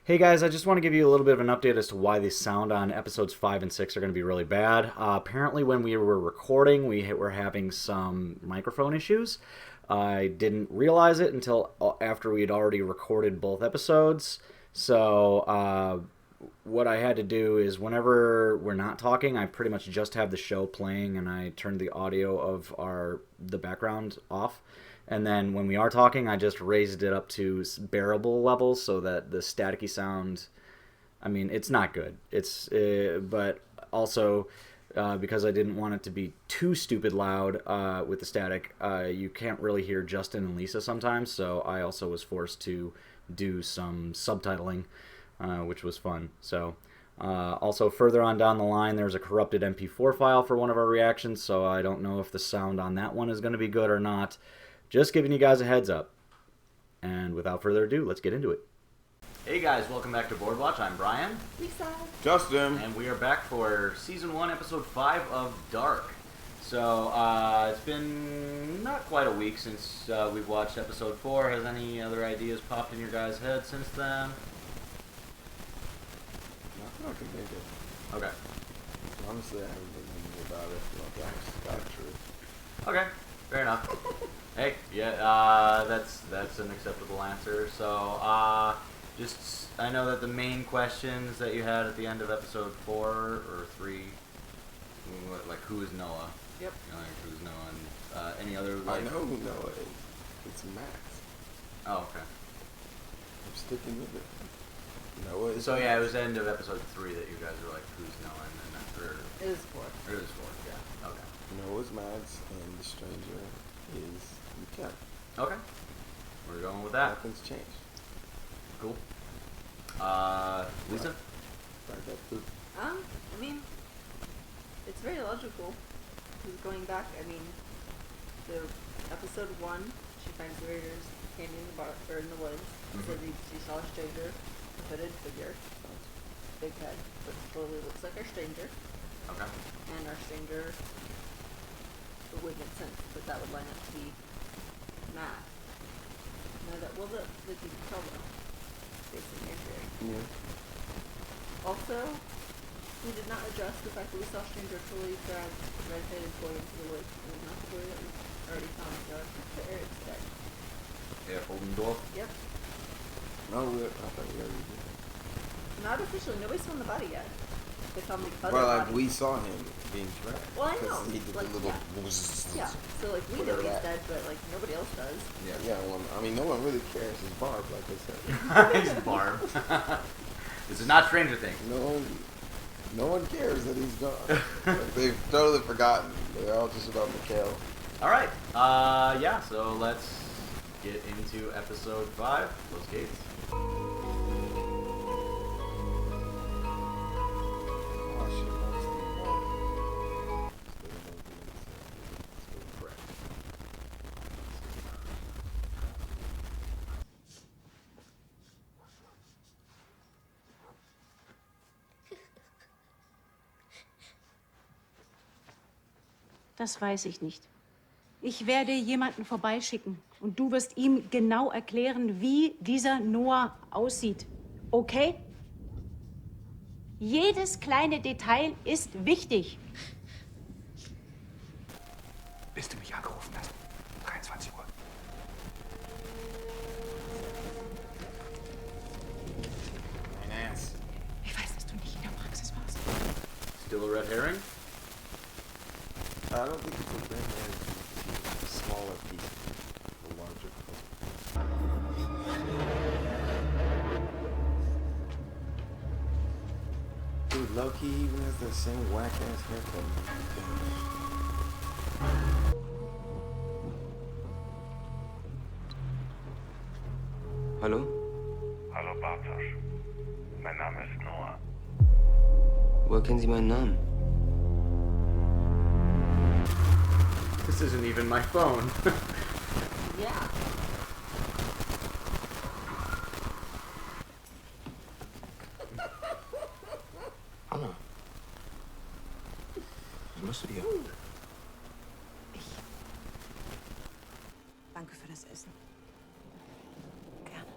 Hey guys, I just want to give you a little bit of an update as to why the sound on episodes 5 and 6 are going to be really bad. Apparently, when we were recording, were having some microphone issues. I didn't realize it until after we had already recorded both episodes. So, what I had to do is whenever we're not talking, I pretty much just have the show playing and I turned the audio of the background off. And then when we are talking, I just raised it up to bearable levels so that the staticky sound, I mean, it's not good. But also because I didn't want it to be too stupid loud with the static, you can't really hear Justin and Lisa sometimes. So I also was forced to do some subtitling, which was fun. So also further on down the line, there's a corrupted MP4 file for one of our reactions. So I don't know if the sound on that one is going to be good or not. Just giving you guys a heads up. And without further ado, let's get into it. Hey guys, welcome back to Board Watch. I'm Brian. Lisa. Justin. And we are back for Season 1, Episode 5 of Dark. So, it's been not quite a week since we've watched Episode 4. Has any other ideas popped in your guys' head since then? Nothing I can think of. Okay. Honestly, I haven't been thinking about it. Well, that's true. Okay, fair enough. Hey, yeah, that's an acceptable answer. So, I know that the main questions that you had at the end of episode 4 or 3, like who is Noah? Yep. You know, like, who's Noah and any other. Like... I know who Noah is. It's Max. Oh, okay. I'm sticking with it. Noah is. So yeah, it was the end of episode 3 that you guys were like, who's Noah? And then after. It is 4. It was 4. Yeah. Okay. Noah's Max, and the stranger is Ken. Okay. We're going with that. Nothing's changed. Cool. Lisa? Like that food. I mean, it's very logical. He's going back. I mean, the episode 1, she finds the raiders candy in the bar or in the woods. Mm-hmm. So she saw a stranger, a hooded figure, big head, but totally looks like our stranger. Okay. And our stranger, it would make sense, but that would line up to be Matt. No, that well, you can tell though, based on the theory. Yeah. Also, we did not address the fact that we saw Stranger totally drag red-headed boy into the woods. It was not the boy that we already found the Eric's dead. Yeah, Oldendorf? Yep. No, I thought we already did. Not officially. Nobody's found the body yet. They found the other Well, like body. we saw him being dragged. Well, I 'cause know. He did Like, the little. Yeah. So, like, we know Whatever he's that. dead, but, like, nobody else does. Yeah. Well, I mean, no one really cares. It's Barb, like I said. He's Barb. This is not Stranger Things. No one cares that he's gone. Like, they've totally forgotten. They're all just about Mikhail. Alright, yeah, so let's get into episode 5, Close Gates. Oh shit, that's the wall. Correct. Das weiß ich nicht. Ich werde jemanden vorbeischicken und du wirst ihm genau erklären, wie dieser Noah aussieht. Okay? Jedes kleine Detail ist wichtig. Bis du mich angerufen hast. 23 Uhr. Mein Ass. Ich weiß, dass du nicht in der Praxis warst. Still a red herring? I don't think it's a red herring. It's a smaller piece. A larger puzzle. Dude, low-key even has the same whack-ass haircut. Hallo? Hallo Bartosz. Mein Name ist Noah. Woher kennen Sie meinen Namen? This isn't even my phone. Yeah. Anna. Was machst du dir? Danke für das Essen. Gerne.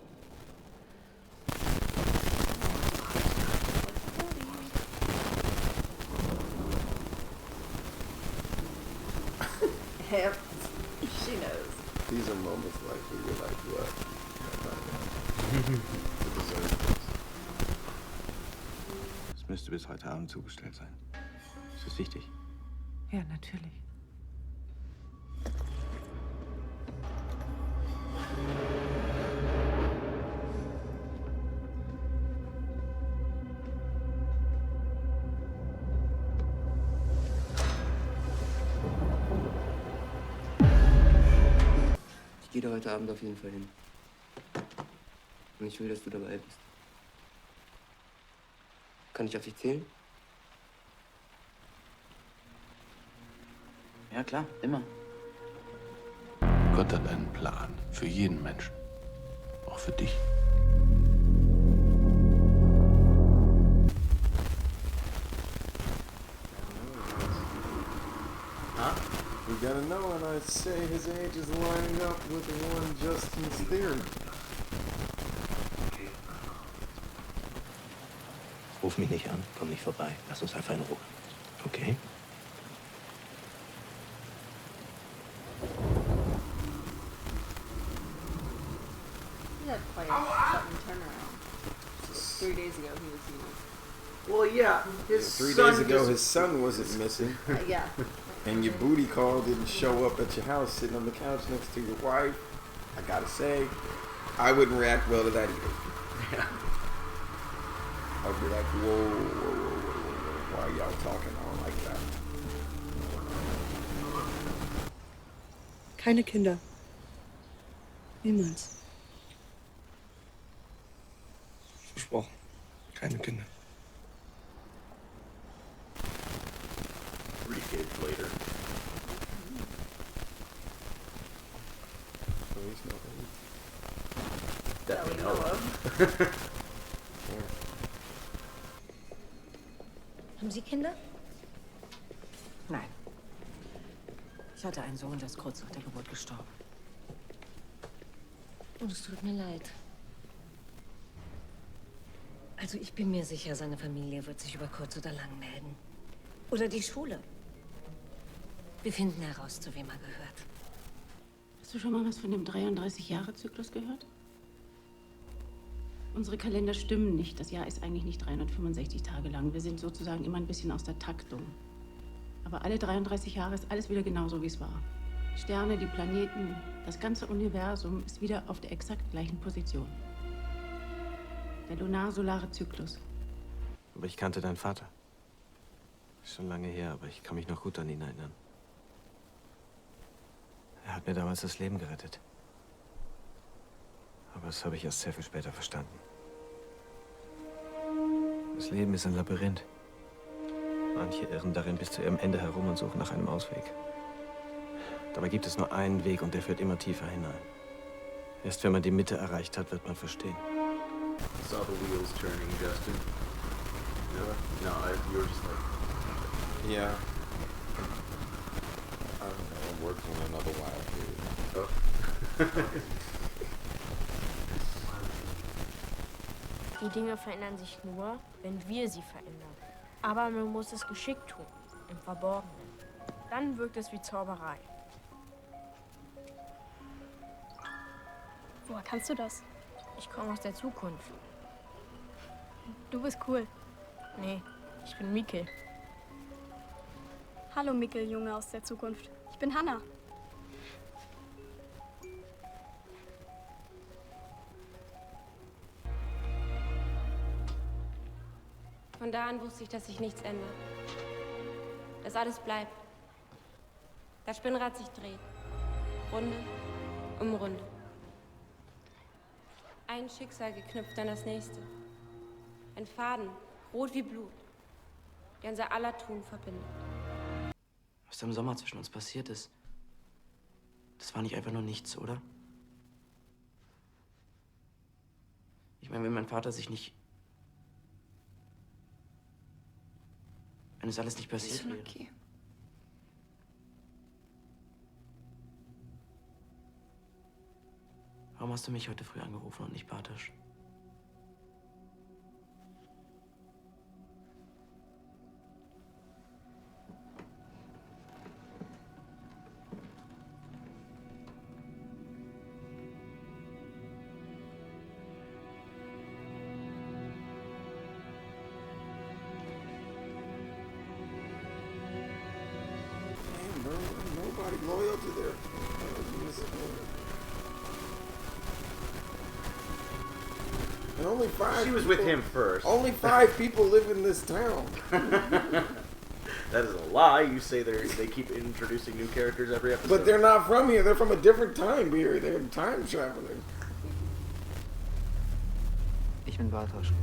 She knows. These are moments like where you're like, what? You deserve this. Es müsste bis heute Abend zugestellt sein. Ist das wichtig? Ja, natürlich. Ich gehe da heute Abend auf jeden Fall hin. Und ich will, dass du dabei bist. Kann ich auf dich zählen? Ja, klar, immer. Gott hat einen Plan für jeden Menschen. Auch für dich. You gotta know, and I'd say his age is lining up with the one Justin's theory. Ruf mich nicht an, komm nicht vorbei. Lass uns einfach in Ruhe. Okay? He had quite a sudden turnaround. 3 days ago, he was here. Well, yeah. His 3 son days ago, just- his son wasn't missing, Yeah. and your booty call didn't show up at your house sitting on the couch next to your wife. I gotta say, I wouldn't react well to that either. Yeah. I'd be like, whoa, whoa, whoa, whoa, whoa, why are y'all talking all like that? Keine Kinder. Niemals. Versprochen. Keine Kinder. 3 kids later. So he's not really- That we know of. Haben Sie Kinder? Nein. Ich hatte einen Sohn, der ist kurz nach der Geburt gestorben. Oh, es tut mir leid. Also ich bin mir sicher, seine Familie wird sich über kurz oder lang melden. Oder die Schule. Wir finden heraus, zu wem er gehört. Hast du schon mal was von dem 33-Jahre-Zyklus gehört? Unsere Kalender stimmen nicht. Das Jahr ist eigentlich nicht 365 Tage lang. Wir sind sozusagen immer ein bisschen aus der Taktung. Aber alle 33 Jahre ist alles wieder genauso, wie es war. Die Sterne, die Planeten, das ganze Universum ist wieder auf der exakt gleichen Position. Der lunar-solare Zyklus. Aber ich kannte deinen Vater. Ist schon lange her, aber ich kann mich noch gut an ihn erinnern. Er hat mir damals das Leben gerettet. Aber das habe ich erst sehr viel später verstanden. Das Leben ist ein Labyrinth. Manche irren darin bis zu ihrem Ende herum und suchen nach einem Ausweg. Dabei gibt es nur einen Weg und der führt immer tiefer hinein. Erst wenn man die Mitte erreicht hat, wird man verstehen. Saw the wheels turning, Justin. No, you were just like. Yeah. I don't know, I'm working on another wild period. Oh. Die Dinge verändern sich nur, wenn wir sie verändern. Aber man muss es geschickt tun, im Verborgenen. Dann wirkt es wie Zauberei. Woher kannst du das? Ich komme aus der Zukunft. Du bist cool. Nee, ich bin Mikkel. Hallo Mikkel, Junge aus der Zukunft. Ich bin Hannah. Von da an wusste ich, dass sich nichts ändert. Dass alles bleibt. Das Spinnrad sich dreht. Runde um Runde. Ein Schicksal geknüpft an das nächste. Ein Faden, rot wie Blut, der unser aller Tun verbindet. Was da im Sommer zwischen uns passiert ist, das war nicht einfach nur nichts, oder? Ich meine, wenn mein Vater sich nicht... Wenn es alles nicht passiert wäre. Okay. Warum hast du mich heute früh angerufen und nicht Bartosz? loyal to their and only 5 She was people, with him first. Only 5 people live in this town. That is a lie. You say they keep introducing new characters every episode. But they're not from here. They're from a different time period. They're time traveling. Ich bin Bartosz.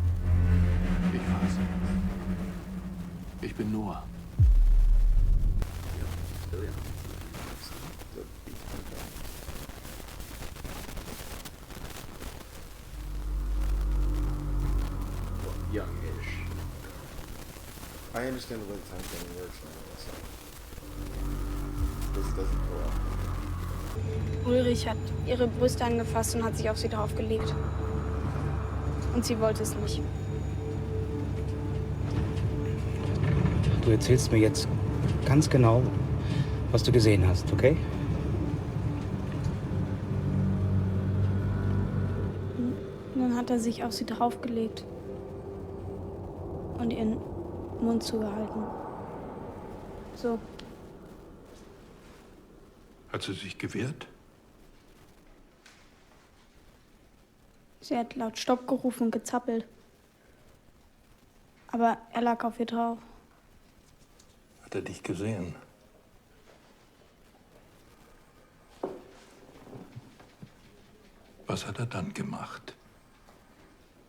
Ich weiß. Ich bin Noah. Still young. Well, youngish. I understand the way the time thing works now, so this doesn't go up. Ulrich hat ihre Brüste angefasst und hat sich auf sie draufgelegt. Und sie wollte es nicht. Du erzählst mir jetzt ganz genau, was du gesehen hast, okay? Und dann hat er sich auf sie draufgelegt und ihren Mund zugehalten. So. Hat sie sich gewehrt? Sie hat laut Stopp gerufen und gezappelt. Aber er lag auf ihr drauf. Hat er dich gesehen? Was hat er dann gemacht?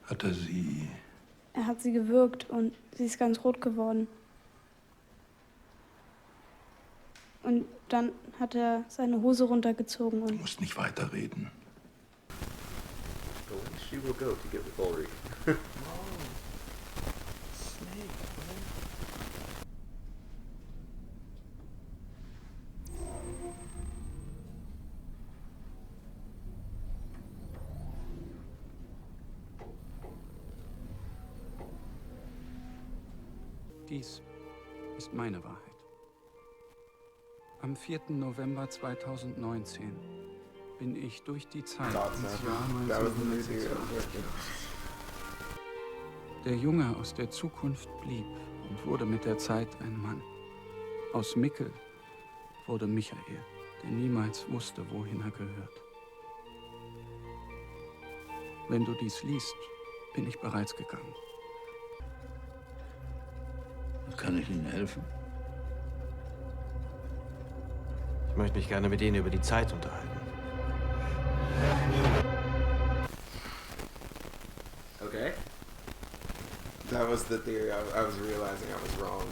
Hat er sie... Er hat sie gewürgt und sie ist ganz rot geworden. Und dann hat er seine Hose runtergezogen und... Du musst nicht weiterreden. The way she will go to get with Ulrich. Dies ist meine Wahrheit. Am 4. November 2019 bin ich durch die Zeit ins Jahr 1986. Der Junge aus der Zukunft blieb und wurde mit der Zeit ein Mann. Aus Mikkel wurde Michael, der niemals wusste, wohin er gehört. Wenn du dies liest, bin ich bereits gegangen. Kann ich Ihnen helfen? Ich möchte mich gerne mit Ihnen über die Zeit unterhalten. Okay. That was the theory. I was realizing I was wrong.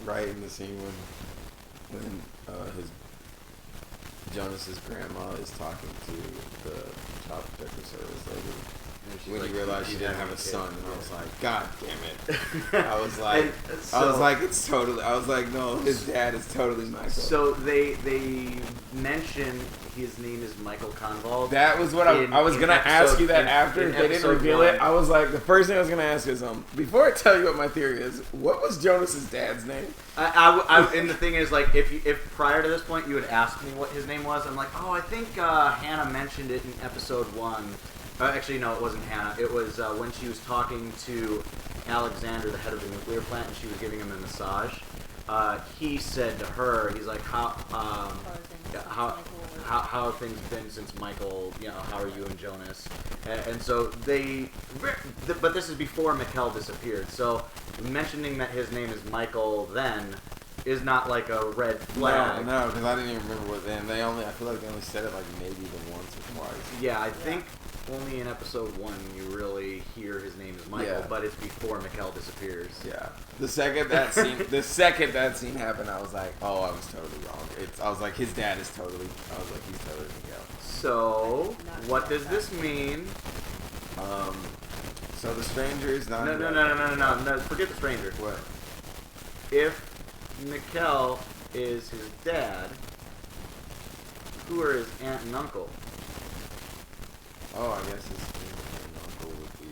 Right in the scene when his Jonas's grandma is talking to the child protective service lady. When like, he realized she didn't have a kid. son, and I was like, God damn it! I was like, no, his dad is totally Michael. So they mention his name is Michael Convald. That was what I was gonna ask you that after they didn't reveal it. I was like, the first thing I was gonna ask is, before I tell you what my theory is, what was Jonas's dad's name? And the thing is, like, if prior to this point you had asked me what his name was, I'm like, oh, I think Hannah mentioned it in episode 1. Actually, no, it wasn't Hannah. It was when she was talking to Alexander, the head of the nuclear plant, and she was giving him a massage. He said to her, he's like, how have things been since Michael, how are you and Jonas? And so but this is before Mikkel disappeared, so mentioning that his name is Michael then is not like a red flag. No, because I didn't even remember what, and I feel like they only said it like maybe even once or twice. Yeah, I think only in episode 1 you really hear his name is Michael, but it's before Mikkel disappears. Yeah. The second that scene happened, I was like, oh, I was totally wrong. I was like, his dad is totally. I was like, he's totally Mikkel. So, what does this mean? So the stranger is not. No. Forget the stranger. What? If Mikkel is his dad, who are his aunt and uncle? Oh, I guess his aunt and uncle would be,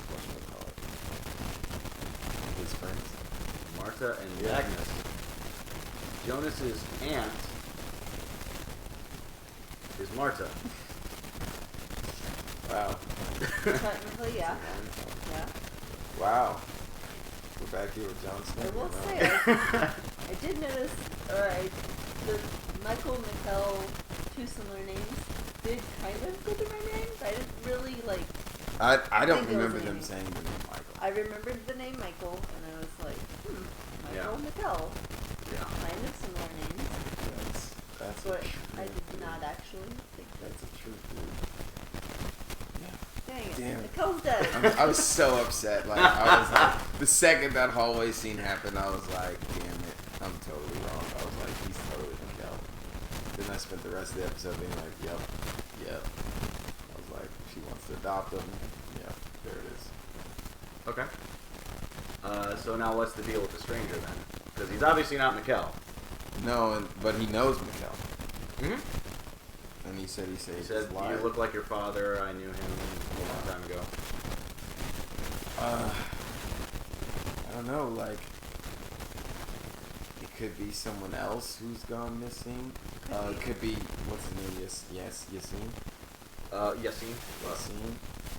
what should I call it? His friends? Martha and Agnes. Jonas's aunt is Martha. Wow. Technically, yeah. Yeah. Wow. We're back here with Jon Snow. I will say, I I did notice, the Michael and Mikkel, two similar names, did kind of go to my names. I didn't really, like... I don't think it was remember a them name. saying the name Michael. I remembered the name Michael, and I was like, Michael Mikkel. Yeah. Kind of similar names. That's but a truth, I did not actually think That's a truth, dude. Dang it. Damn it. Mikkel's dead. I was so upset. Like, I was like, the second that hallway scene happened, I was like, damn it, I'm totally wrong. I was like, he's totally Mikkel. Then I spent the rest of the episode being like, yep. I was like, she wants to adopt him. Yeah, there it is. Okay. So now what's the deal with the stranger then? Because he's obviously not Mikkel. No, but he knows Mikkel. Mm-hmm. And he said He said, you look like your father. I knew him a long time ago. I don't know, like, it could be someone else who's gone missing. It could be, what's his name? Yassine? Yassine. Yassine.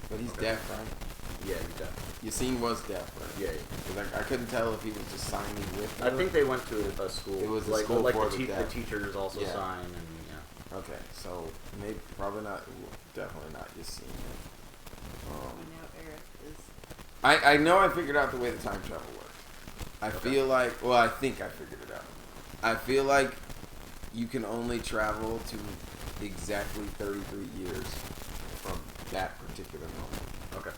But he's deaf, right? Yeah, he's deaf. Yassine was deaf, right? Yeah. Because I couldn't tell if he was just signing with I her. think they went to a school. It was a like, school like for the the deaf. teachers also Yeah. sign, and yeah. Okay, so maybe, probably not, definitely not Yassine. Now Eric is... I know I figured out the way the time travel works. I feel like, well, I think I figured it out. I feel like you can only travel to exactly 33 years from that particular moment. Okay.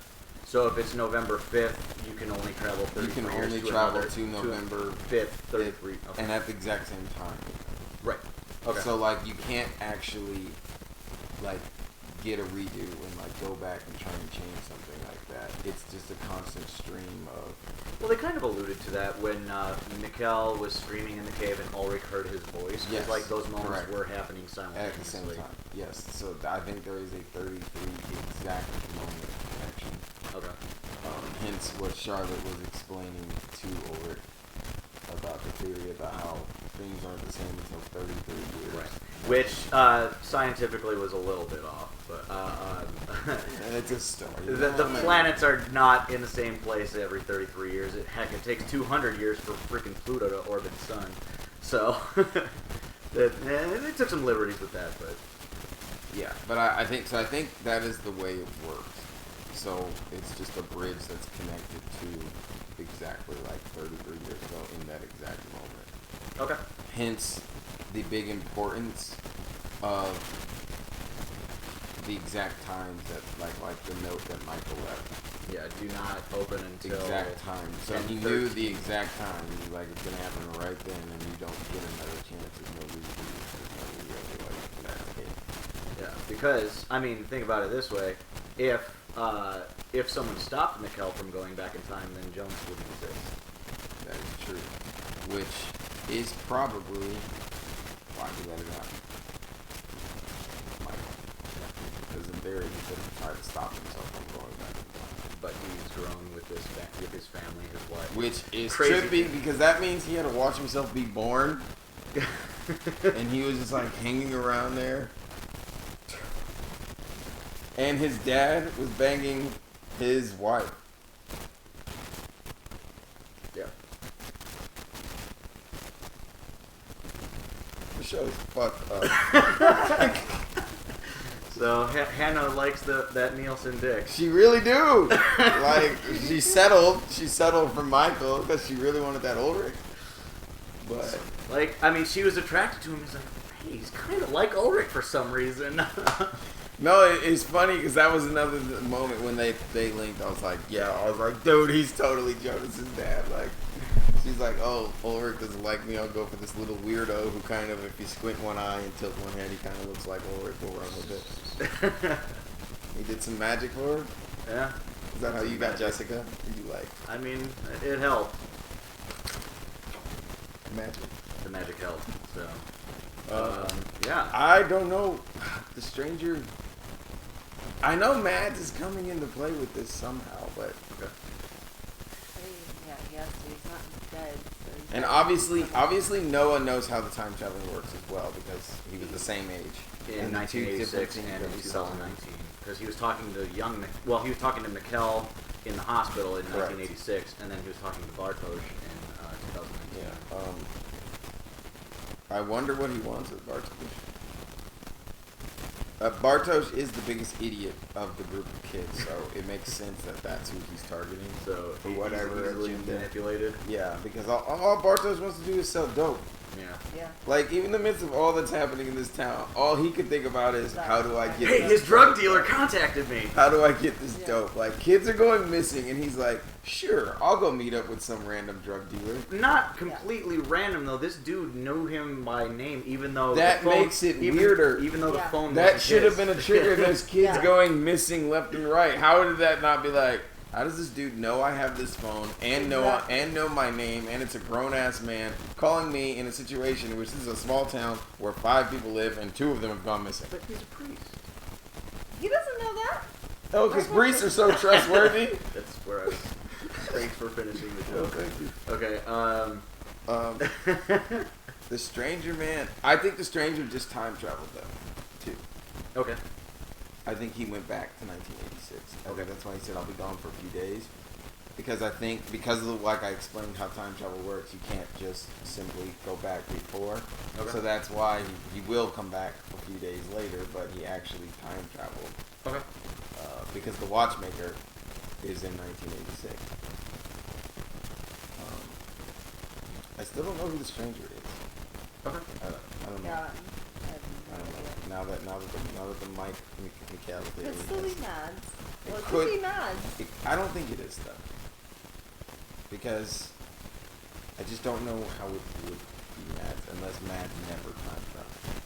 So if it's November 5th, you can only travel 33 years. You can only to travel another, to November 5th, 33. Okay. And at the exact same time. Right. Okay. So, like, you can't actually, like, get a redo and, like, go back and try and change something like that. It's just a constant stream of... Well, they kind of alluded to that when Mikkel was screaming in the cave and Ulrich heard his voice. Yes. Like, those moments Correct. were happening simultaneously. At the same time, yes. So I think there is a 33 exact moment connection. Okay. Hence what Charlotte was explaining to Ulrich about the theory about how things aren't the same until 33 years. Right. Which scientifically was a little bit off, but it's a story. The planets are not in the same place every 33 years. Heck, it takes 200 years for freaking Pluto to orbit the sun. So they took some liberties with that, but yeah. But I think so. I think that is the way it works. So it's just a bridge that's connected to exactly like 33 years ago in that exact moment. Okay. Hence the big importance of the exact times that like the note that Michael left. Yeah, do not open until exact time. So he knew the exact time. He was like, it's gonna happen right then, and you don't get another chance. There's no reason. There's no reason. Like, that's it. Yeah, because I mean, think about it this way: if someone stopped Mikkel from going back in time, then Jonas wouldn't exist. That is true. Which is probably why he let it happen. Michael. Because in theory, he could have tried to stop himself from going back in time. But he's grown with his family, his wife. Which is crazy. trippy because that means he had to watch himself be born. And he was just like hanging around there. And his dad was banging his wife. Yeah. The show's fucked up. So Hannah likes that Nielsen dick. She really do. Like she settled for Michael because she really wanted that Ulrich. But like, I mean, she was attracted to him. He's like, hey, he's kind of like Ulrich for some reason. no, it's funny because that was another moment when they linked. I was like, dude, he's totally Jonas's dad. Like, she's like, oh, Ulrich doesn't like me. I'll go for this little weirdo who kind of, if you squint one eye and tilt one head, he kind of looks like Ulrich. We'll run with it. He did some magic for her? Yeah. Is that how you got Jessica? Or you like? I mean, it helped. Magic. The magic helped. So, yeah. I don't know. The stranger. I know Mads is coming into play with this somehow, but. Okay. Yeah, he has to. He's not dead. So And obviously, Noah knows how the time traveling works as well because he was the same age in 1986 and in 2019, because he was talking to he was talking to Mikkel in the hospital in 1986, and then he was talking to Bartosz in 2019. Yeah. I wonder what he wants with Bartosz. Bartosz is the biggest idiot of the group of kids, so it makes sense that that's who he's targeting. So for whatever easily agenda. manipulated. Yeah, because all Bartosz wants to do is sell dope. Yeah. Like, even in the midst of all that's happening in this town, all he could think about is, how do I get Hey, this his drug dope? dealer contacted me. How do I get this dope? Like, kids are going missing, and he's like, sure, I'll go meet up with some random drug dealer. Not completely random though. This dude knew him by name, even though That the phone, makes it weirder. Even though the phone That wasn't should have his. been a trigger. There's kids going missing left and right. How did that not be like? How does this dude know I have this phone and know my name, and it's a grown ass man calling me in a situation in which this is a small town where 5 people live and 2 of them have gone missing? But he's a priest. He doesn't know that. Oh, because priests are so trustworthy. That's where I was. Thanks for finishing the joke. Oh, thank you. Okay. The stranger, man. I think the stranger just time traveled though, too. Okay. I think he went back to 1986. Okay, that's why he said I'll be gone for a few days. Because I think, because of the, like I explained how time travel works, you can't just simply go back before. Okay. So that's why he will come back a few days later, but he actually time traveled. Okay. Because the watchmaker is in 1986. I still don't know who the stranger is. Okay. I don't know. Yeah. I don't know. Now that the Mike Mikhail Could still be Mads. Well, it could could be Mads. I don't think it is though, because I just don't know how it would be Mads unless Mads never time traveled.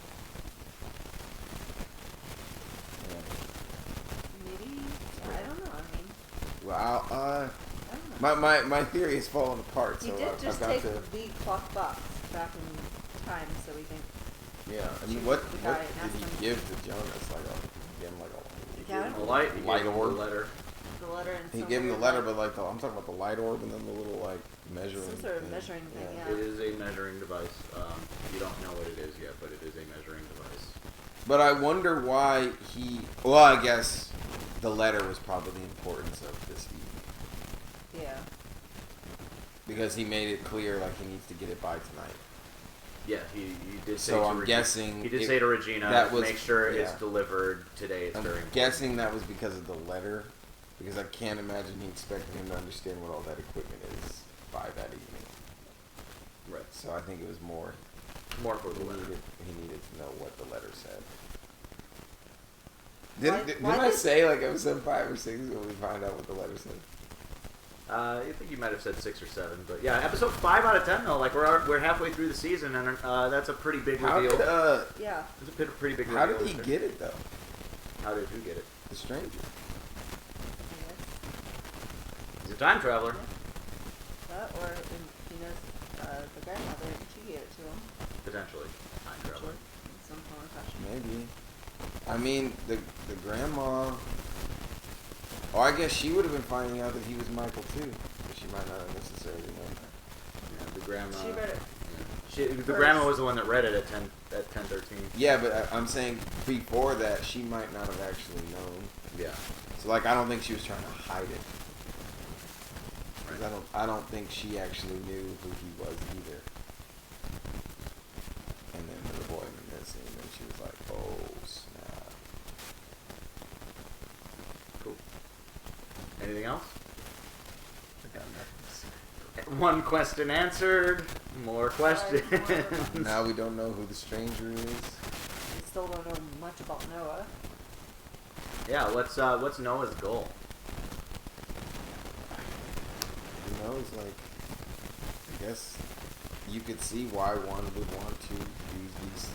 Maybe. I don't know. I mean. Well, I don't know. my theory is falling apart. He So did just I've take got to. the clock box back in time, so we think. Yeah, I mean, Choose what the guy did and ask he him. give to Jonas? Like he gave him like a Yeah, I don't know. Light. He light gave him orb. the letter. The letter and He some gave him the weird, letter, like, but like I'm talking about the light orb and then the little like measuring. some sort of thing. measuring thing. Yeah. It is a measuring device. You don't know what it is yet, but it is a measuring device. But I wonder why he. Well, I guess the letter was probably the importance of this evening. Yeah. Because he made it clear like he needs to get it by tonight. Yeah, he did say So to I'm Regina, guessing he did it- say to Regina, that was- make sure yeah. it's delivered today. It's I'm very important. guessing that was because of the letter, because I can't imagine he expected him to understand what all that equipment is by that evening. Right. So I think it was more for the letter. He needed to know what the letter said. Why- Didn't why I did- say like episode 5 or 6 when we find out what the letter said? I think you might have said 6 or 7, but yeah, episode 5 out of 10 though. Like we're halfway through the season, and that's a pretty big How reveal. did Yeah. It's a pretty big reveal. how did he there. get it though? How did who get it? The stranger. He's a time traveler. That, or he knows the grandmother, and she gave it to him. Potentially, time traveler. In some form or fashion. Maybe. I mean, the grandma. Oh, I guess she would have been finding out that he was Michael too, but she might not have necessarily known that. Yeah, the grandma. She read it. The first. grandma was the one that read it at 10:13. Yeah, but I'm saying before that, she might not have actually known. Yeah. So like, I don't think she was trying to hide it. 'Cause I don't think she actually knew who he was either. And then the boy went missing, and then she was like, "Oh snap!" Cool. Anything else? I got nothing. One question answered. More questions. Now we don't know who the stranger is. We still don't know much about Noah. Yeah. What's Noah's goal? Who knows? Like, I guess you could see why one would want to use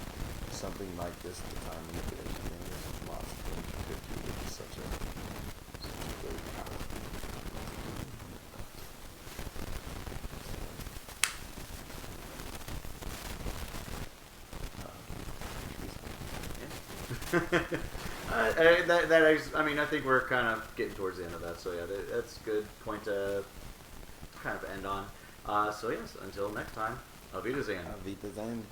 something like this at the time of manipulation. And there's lots of things you could do with such a great power. I mean, I think we're kind of getting towards the end of that, so yeah, that's a good point to kind of end on. So yes, until next time, Auf Wiedersehen. Auf Wiedersehen.